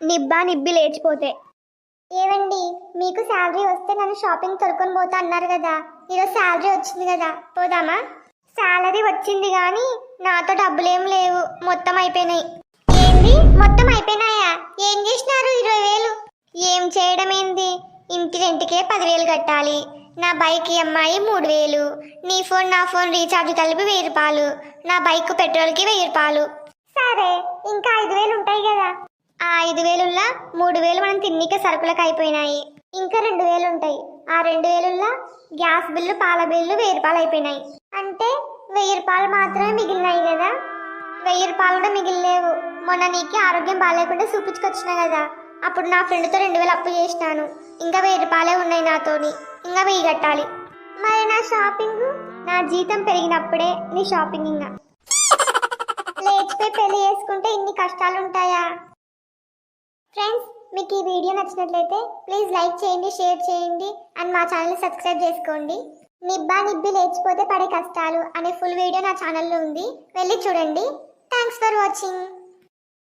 నిబ్బా నిబ్బి లేచిపోతే. ఏవండి, మీకు శాలరీ వస్తే నన్ను షాపింగ్ తొలుకొని పోతా అన్నారు కదా, ఈరోజు శాలరీ వచ్చింది కదా, పోదామా? శాలరీ వచ్చింది కానీ నాతో డబ్బులేం లేవు, మొత్తం అయిపోయినాయి. ఏంది మొత్తం అయిపోయినాయా? ఏం చేసినారు 20,000? ఏం చేయడం ఏంది, ఇంటి రెంట్కే 10,000 కట్టాలి, నా బైక్ ఈఎంఐ 3,000, నీ ఫోన్ నా ఫోన్ రీఛార్జ్ కలిపి 1,000 రూపాయలు, నా బైక్ పెట్రోల్కి 1,000 రూపాయలు. సరే, ఇంకా 5,000 ఉంటాయి కదా. ఆ 5,000లా 3,000 మనం తిన్నికే సరుకులకు అయిపోయినాయి, ఇంకా 2,000 ఉంటాయి. ఆ 2,000లా గ్యాస్ బిల్లు పాల బిల్లు 1,000 రూపాయలు అయిపోయినాయి. అంటే 1,000 రూపాయలు మాత్రమే మిగిలినాయి కదా. 1,000 రూపాయలు కూడా మిగిలిలేవు. మొన్న నీకు ఆరోగ్యం బాగాలేకుండా చూపించుకొచ్చిన కదా, అప్పుడు నా ఫ్రెండ్తో 2,000 అప్పు చేసినాను, ఇంకా 1,000 రూపాయలే ఉన్నాయి నాతోని, ఇంకా 1,000 కట్టాలి. మరి నా షాపింగ్? నా జీతం పెరిగినప్పుడే నీ షాపింగ్. ఇంకా లేచిపోయి పెళ్లి చేసుకుంటే ఇన్ని కష్టాలు ఉంటాయా? ఫ్రెండ్స్, మీకు ఈ వీడియో నచ్చినట్లయితే ప్లీజ్ లైక్ చేయండి, షేర్ చేయండి అండ్ మా ఛానల్ని సబ్స్క్రైబ్ చేసుకోండి. నిబ్బా నిబ్బి లేచిపోతే పడే కష్టాలు అనే ఫుల్ వీడియో నా ఛానల్లో ఉంది, వెళ్ళి చూడండి. Thanks for watching.